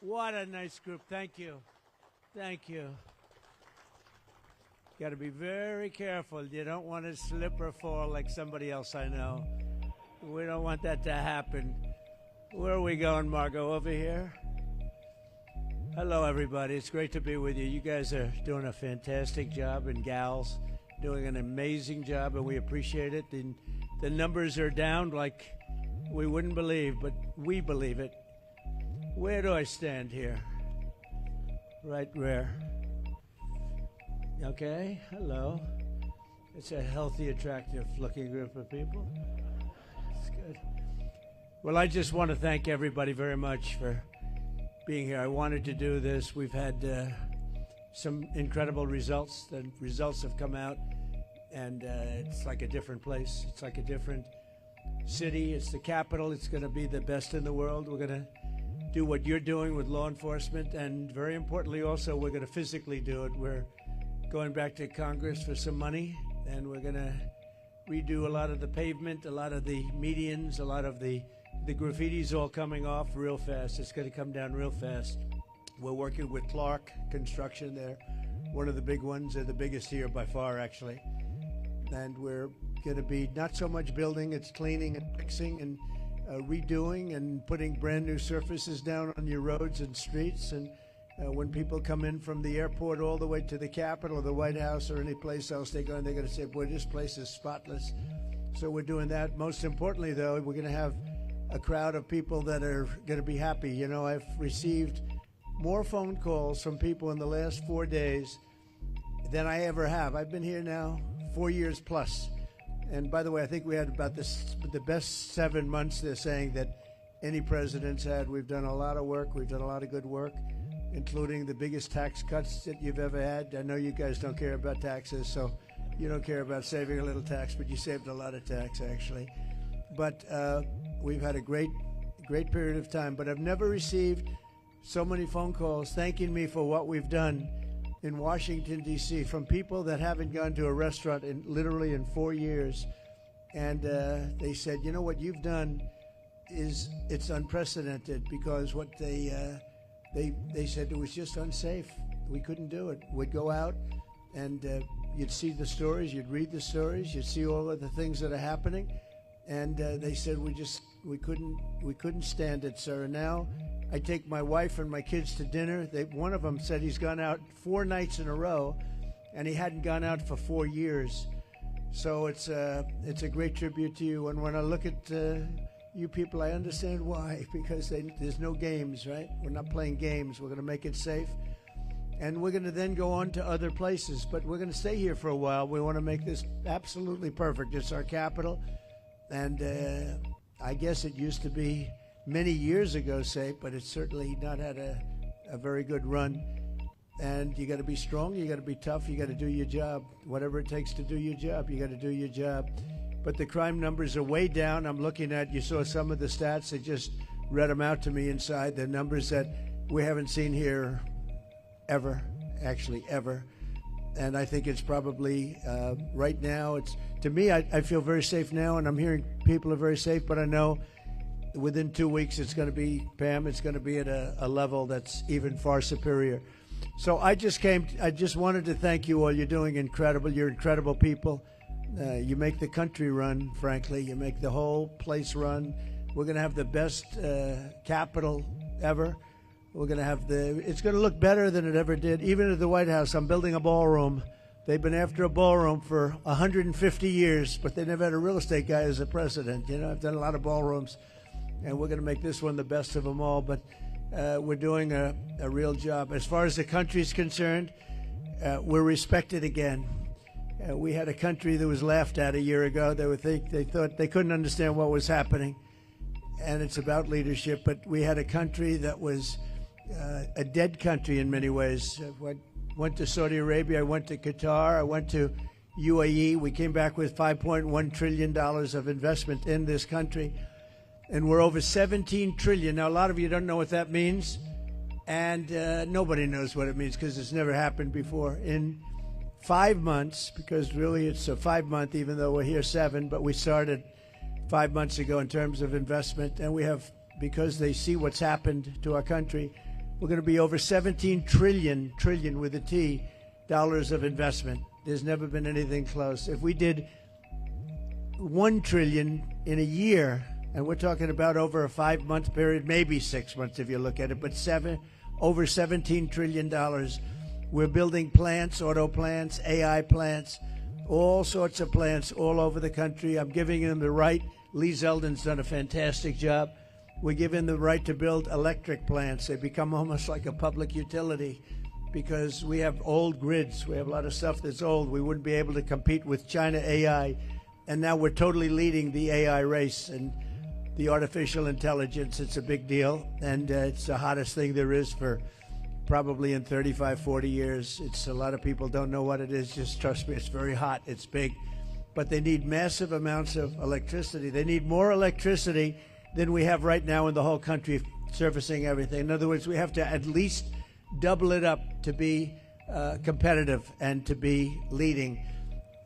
What a nice group. Thank you. Thank you. Got to be very careful. You don't want to slip or fall like somebody else I know. We don't want that to happen. Where are we going, Margot? Over here? Hello, everybody. It's great to be with you. You guys are doing a fantastic job, and gals doing an amazing job, and we appreciate it. The numbers are down like we wouldn't believe, but we believe it. Where do I stand here? Right where? Okay, hello. It's a healthy, attractive-looking group of people. It's good. Well, I just want to thank everybody very much for being here. I wanted to do this. We've had some incredible results. The results have come out, and it's like a different place. It's like a different city. It's the capital. It's going to be the best in the world. We're going to do what you're doing with law enforcement, and very importantly also, we're going to physically do it. We're going back to Congress for some money, and we're going to redo a lot of the pavement, a lot of the medians, a lot of the graffiti's all coming off real fast. It's going to come down real fast. We're working with Clark Construction. They're one of the big ones. They're the biggest here by far, actually. And we're going to be not so much building, it's cleaning and fixing and redoing and putting brand new surfaces down on your roads and streets. And when people come in from the airport all the way to the Capitol or the White House or any place else they're going to say, boy, this place is spotless. So we're doing that. Most importantly, though, we're going to have a crowd of people that are going to be happy. You know, I've received more phone calls from people in the last 4 days than I ever have. I've been here now 4 years plus. And by the way, I think we had about the best 7 months, they're saying, that any president's had. We've done a lot of work. We've done a lot of good work, including the biggest tax cuts that you've ever had. I know you guys don't care about taxes, so you don't care about saving a little tax, but you saved a lot of tax, actually. But we've had a great period of time. But I've never received so many phone calls thanking me for what we've done in Washington, D.C., from people that haven't gone to a restaurant literally in 4 years. And they said, you know, what you've done it's unprecedented, because what they said it was just unsafe. We couldn't do it. We'd go out and you'd see the stories, you'd read the stories, you'd see all of the things that are happening. And they said we couldn't stand it, sir. And now I take my wife and my kids to dinner. One of them said he's gone out 4 nights in a row, and he hadn't gone out for 4 years. So it's a great tribute to you. And when I look at you people, I understand why, because there's no games, right? We're not playing games. We're going to make it safe. And we're going to then go on to other places. But we're going to stay here for a while. We want to make this absolutely perfect. It's our capital. And I guess it used to be many years ago safe, but it's certainly not had a very good run. And you got to be strong, you got to be tough, you got to do your job. Whatever it takes to do your job, you got to do your job. But the crime numbers are way down. I'm looking at, you saw some of the stats, they just read them out to me inside, the numbers that we haven't seen here ever, actually ever. And I think it's probably, right now, to me, I feel very safe now, and I'm hearing people are very safe, but I know within 2 weeks it's going to be, Pam, it's going to be at a level that's even far superior. So I just wanted to thank you all. You're doing incredible. You're incredible people. You make the country run, frankly. You make the whole place run. We're going to have the best Capitol ever. We're going to have it's going to look better than it ever did. Even at the White House, I'm building a ballroom. They've been after a ballroom for 150 years, but they never had a real estate guy as a president. You know, I've done a lot of ballrooms, and we're going to make this one the best of them all. But we're doing a real job. As far as the country's concerned, we're respected again. We had a country that was laughed at a year ago. They thought they couldn't understand what was happening, and it's about leadership. But we had a country that was a dead country in many ways. I went to Saudi Arabia, I went to Qatar, I went to UAE. We came back with $5.1 trillion of investment in this country, and we're over 17 trillion. Now, a lot of you don't know what that means, and nobody knows what it means because it's never happened before. In 5 months, because really it's a 5-month, even though we're here 7, but we started 5 months ago in terms of investment, and we have, because they see what's happened to our country, we're going to be over 17 trillion with a T, dollars of investment. There's never been anything close. If we did 1 trillion in a year, and we're talking about over a 5-month period, maybe 6 months if you look at it, but over $17 trillion. We're building plants, auto plants, AI plants, all sorts of plants all over the country. I'm giving them the right. Lee Zeldin's done a fantastic job. We're giving them the right to build electric plants. They become almost like a public utility because we have old grids. We have a lot of stuff that's old. We wouldn't be able to compete with China AI. And now we're totally leading the AI race and the artificial intelligence. It's a big deal. And it's the hottest thing there is for probably in 35, 40 years. It's a lot of people don't know what it is. Just trust me, it's very hot. It's big. But they need massive amounts of electricity. They need more electricity than we have right now in the whole country servicing everything. In other words, we have to at least double it up to be competitive and to be leading.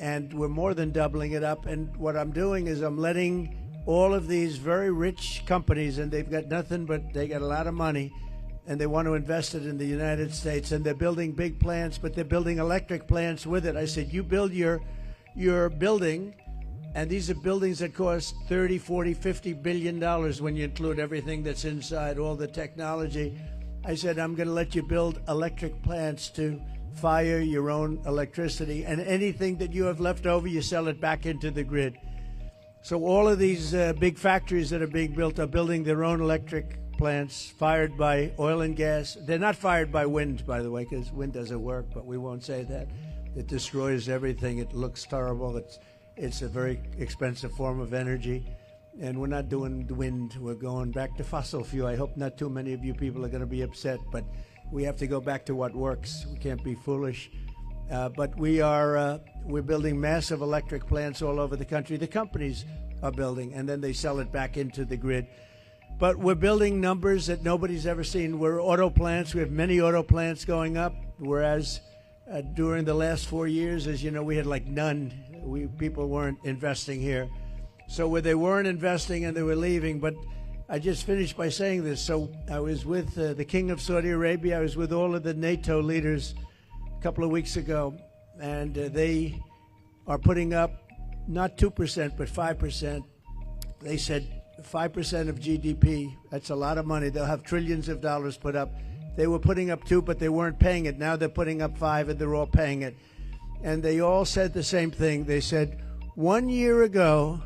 And we're more than doubling it up. And what I'm doing is I'm letting all of these very rich companies, and they've got nothing but they got a lot of money, and they want to invest it in the United States, and they're building big plants, but they're building electric plants with it. I said, you build your building, and these are buildings that cost $30, $40, $50 billion when you include everything that's inside, all the technology. I said, I'm going to let you build electric plants to fire your own electricity, and anything that you have left over, you sell it back into the grid. So all of these big factories that are being built are building their own electric plants fired by oil and gas. They're not fired by wind, by the way, because wind doesn't work, but we won't say that. It destroys everything. It looks terrible. It's a very expensive form of energy. And we're not doing wind. We're going back to fossil fuel. I hope not too many of you people are going to be upset, but we have to go back to what works. We can't be foolish. But we're building massive electric plants all over the country. The companies are building, and then they sell it back into the grid. But we're building numbers that nobody's ever seen. We're auto plants. We have many auto plants going up, whereas during the last 4 years, as you know, we had like none. People weren't investing here. So where they weren't investing and they were leaving. But I just finished by saying this. So I was with the King of Saudi Arabia. I was with all of the NATO leaders a couple of weeks ago, and they are putting up not 2%, but 5%. They said 5% of GDP, that's a lot of money. They'll have trillions of dollars put up. They were putting up 2, but they weren't paying it. Now they're putting up 5, and they're all paying it. And they all said the same thing. They said, 1 year ago,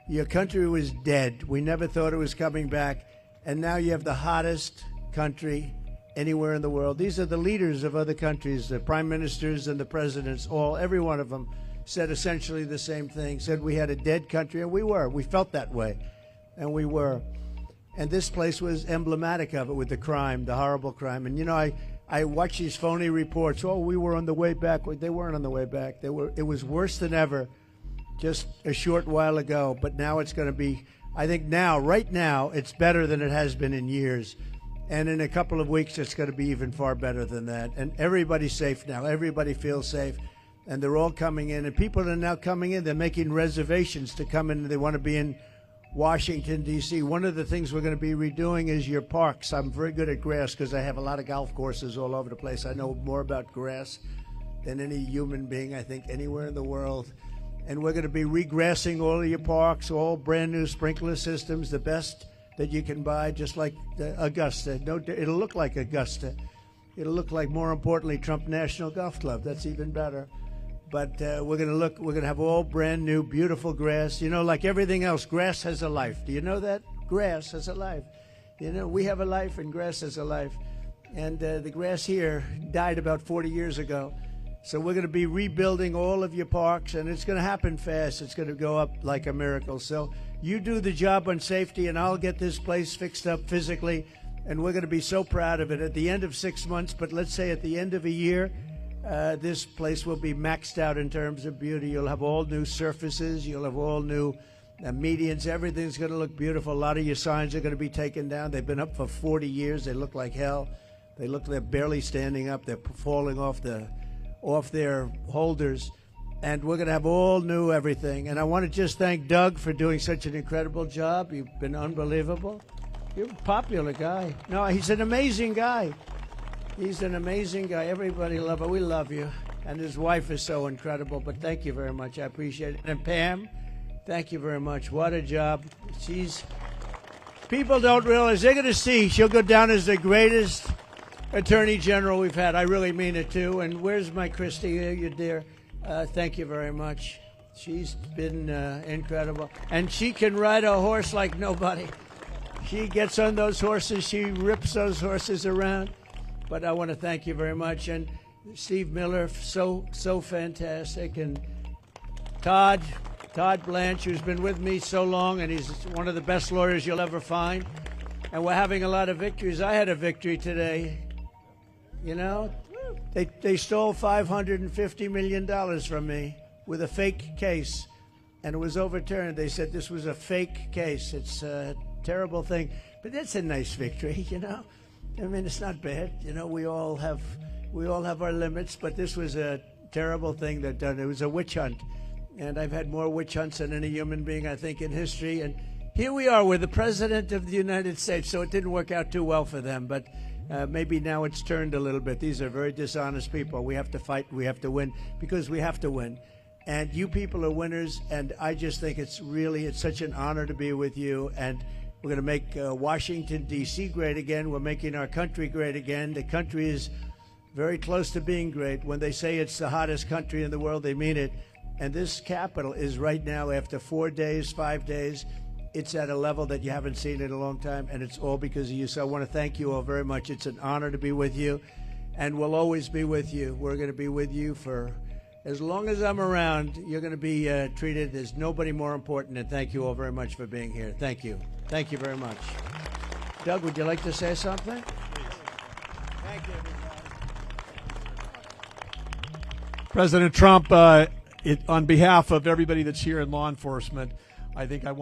your country was dead. We never thought it was coming back. And now you have the hottest country anywhere in the world. These are the leaders of other countries, the prime ministers and the presidents, every one of them said essentially the same thing, said we had a dead country, and we were. We felt that way, and we were. And this place was emblematic of it with the crime, the horrible crime. And, you know, I watch these phony reports, we were on the way back. They weren't on the way back. It was worse than ever just a short while ago, but now it's going to be, I think now, right now, it's better than it has been in years. And in a couple of weeks, it's going to be even far better than that. And everybody's safe now. Everybody feels safe. And they're all coming in. And people are now coming in. They're making reservations to come in. They want to be in Washington, D.C. One of the things we're going to be redoing is your parks. I'm very good at grass because I have a lot of golf courses all over the place. I know more about grass than any human being, I think, anywhere in the world. And we're going to be regrassing all of your parks, all brand new sprinkler systems, the best that you can buy, just like Augusta. It'll look like Augusta. It'll look like, more importantly, Trump National Golf Club. That's even better. But we're going to have all brand new, beautiful grass. You know, like everything else, grass has a life. Do you know that? Grass has a life. You know, we have a life and grass has a life. And the grass here died about 40 years ago. So we're going to be rebuilding all of your parks, and it's going to happen fast. It's going to go up like a miracle. So you do the job on safety, and I'll get this place fixed up physically, and we're going to be so proud of it at the end of 6 months. But let's say at the end of a year, this place will be maxed out in terms of beauty. You'll have all new surfaces. You'll have all new medians. Everything's going to look beautiful. A lot of your signs are going to be taken down. They've been up for 40 years. They look like hell. They're barely standing up. They're falling off their holders. And we're going to have all new everything. And I want to just thank Doug for doing such an incredible job. You've been unbelievable. You're a popular guy. No, he's an amazing guy. He's an amazing guy. Everybody love him. We love you. And his wife is so incredible. But thank you very much. I appreciate it. And Pam, thank you very much. What a job. People don't realize. They're going to see. She'll go down as the greatest Attorney General we've had. I really mean it, too. And where's my Christy? You're there. Thank you very much. She's been incredible. And she can ride a horse like nobody. She gets on those horses. She rips those horses around. But I want to thank you very much. And Steve Miller, so fantastic. And Todd Blanche, who's been with me so long, and he's one of the best lawyers you'll ever find. And we're having a lot of victories. I had a victory today. You know, they stole $550 million from me with a fake case, and it was overturned. They said this was a fake case. It's a terrible thing, but that's a nice victory, you know. I mean, it's not bad. You know, we all have our limits, but this was a terrible thing that done. It was a witch hunt, and I've had more witch hunts than any human being, I think, in history. And here we are, we're the president of the United States, so it didn't work out too well for them, but maybe now it's turned a little bit. These are very dishonest people. We have to fight. We have to win because we have to win. And you people are winners, and I just think it's such an honor to be with you. And we're going to make Washington, D.C. great again. We're making our country great again. The country is very close to being great. When they say it's the hottest country in the world, they mean it. And this capital is right now, after 4 days, 5 days, it's at a level that you haven't seen in a long time, and it's all because of you. So I want to thank you all very much. It's an honor to be with you, and we'll always be with you. We're going to be with you for as long as I'm around. You're going to be treated as nobody more important, and thank you all very much for being here. Thank you. Thank you very much. Doug, would you like to say something? Thank you, everybody. President Trump, on behalf of everybody that's here in law enforcement, I think I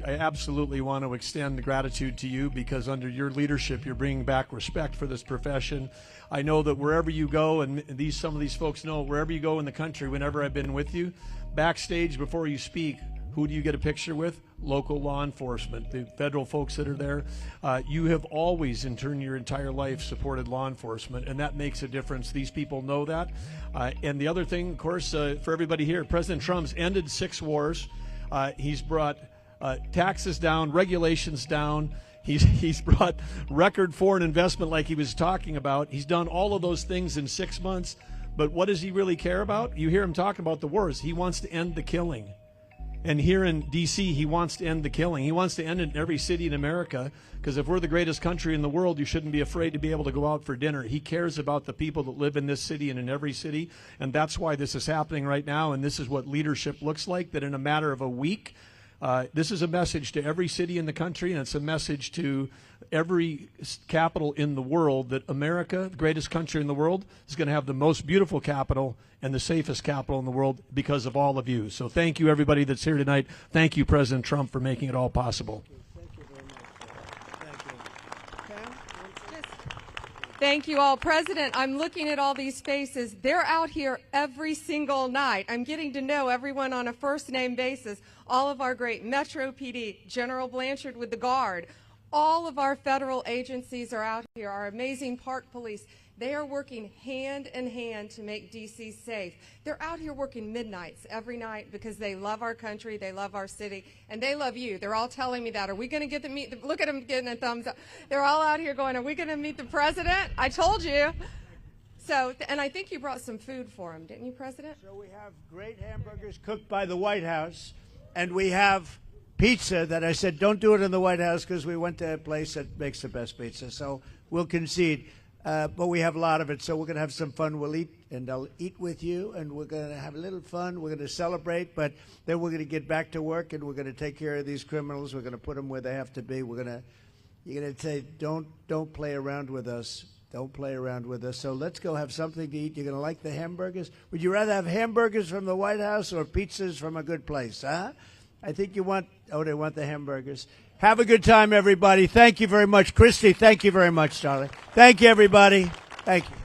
absolutely want to extend the gratitude to you, because under your leadership, you're bringing back respect for this profession. I know that wherever you go, and some of these folks know, wherever you go in the country, whenever I've been with you, backstage before you speak, who do you get a picture with? Local law enforcement, the federal folks that are there. You have always, in turn, your entire life, supported law enforcement, and that makes a difference. These people know that. And the other thing, of course, for everybody here, President Trump's ended 6 wars. He's brought taxes down, regulations down. He's brought record foreign investment like he was talking about. He's done all of those things in 6 months. But what does he really care about? You hear him talk about the wars. He wants to end the killing. And here in D.C., he wants to end the killing. He wants to end it in every city in America, because if we're the greatest country in the world, you shouldn't be afraid to be able to go out for dinner. He cares about the people that live in this city and in every city, and that's why this is happening right now, and this is what leadership looks like, that in a matter of a week, this is a message to every city in the country, and it's a message to every capital in the world that America, the greatest country in the world, is going to have the most beautiful capital and the safest capital in the world because of all of you. So thank you, everybody that's here tonight. Thank you, President Trump, for making it all possible. Thank you very much. Thank you. Pam? Thank you all. President, I'm looking at all these faces. They're out here every single night. I'm getting to know everyone on a first-name basis. All of our great Metro PD, General Blanchard with the Guard, all of our federal agencies are out here, our amazing park police. They are working hand in hand to make D.C. safe. They're out here working midnights every night because they love our country, they love our city, and they love you. They're all telling me that. Are we going to get to meet look at them getting a thumbs up. They're all out here going, are we going to meet the president? I told you. So, and I think you brought some food for him, didn't you, President? So we have great hamburgers cooked by the White House, and we have pizza that I said don't do it in the White House because we went to a place that makes the best pizza. So we'll concede. But we have a lot of it, so we're going to have some fun. We'll eat, and I'll eat with you, and we're going to have a little fun. We're going to celebrate, but then we're going to get back to work, and we're going to take care of these criminals. We're going to put them where they have to be. You're going to say, don't play around with us. Don't play around with us. So let's go have something to eat. You're going to like the hamburgers? Would you rather have hamburgers from the White House or pizzas from a good place, huh? I think they want the hamburgers. Have a good time, everybody. Thank you very much. Christy, thank you very much, darling. Thank you, everybody. Thank you.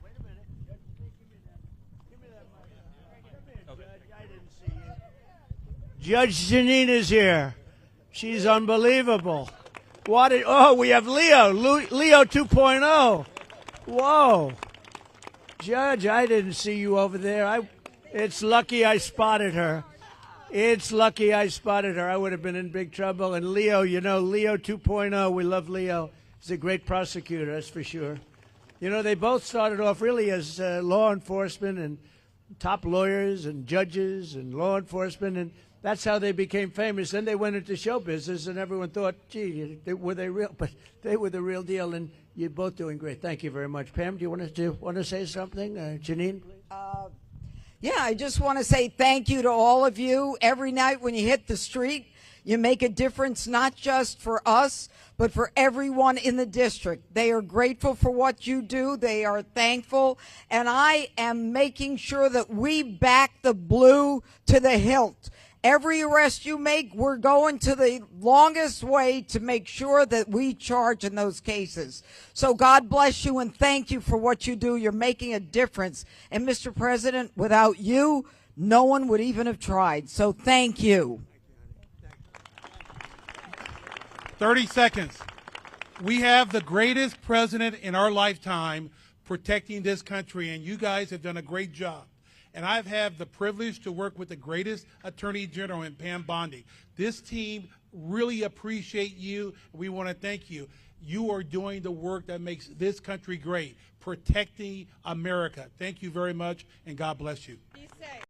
Wait a minute. Give me that Judge Janine is here. She's unbelievable. Oh, we have Leo 2.0. Whoa. Judge, I didn't see you over there. It's lucky I spotted her. It's lucky I spotted her. I would have been in big trouble. And Leo, Leo 2.0, we love Leo. He's a great prosecutor, that's for sure. They both started off really as law enforcement and top lawyers and judges and law enforcement, and that's how they became famous. Then they went into show business, and everyone thought, gee, were they real? But they were the real deal, and you're both doing great. Thank you very much. Pam, do you want to say something? Janine, please. Yeah, I just want to say thank you to all of you. Every night when you hit the street, you make a difference, not just for us, but for everyone in the district. They are grateful for what you do. They are thankful. And I am making sure that we back the blue to the hilt. Every arrest you make, we're going to the longest way to make sure that we charge in those cases. So God bless you and thank you for what you do. You're making a difference. And Mr. President, without you, no one would even have tried. So thank you. 30 seconds. We have the greatest president in our lifetime protecting this country, and you guys have done a great job. And I've had the privilege to work with the greatest Attorney General in Pam Bondi. This team really appreciate you. We want to thank you. You are doing the work that makes this country great, protecting America. Thank you very much, and God bless you. Be safe.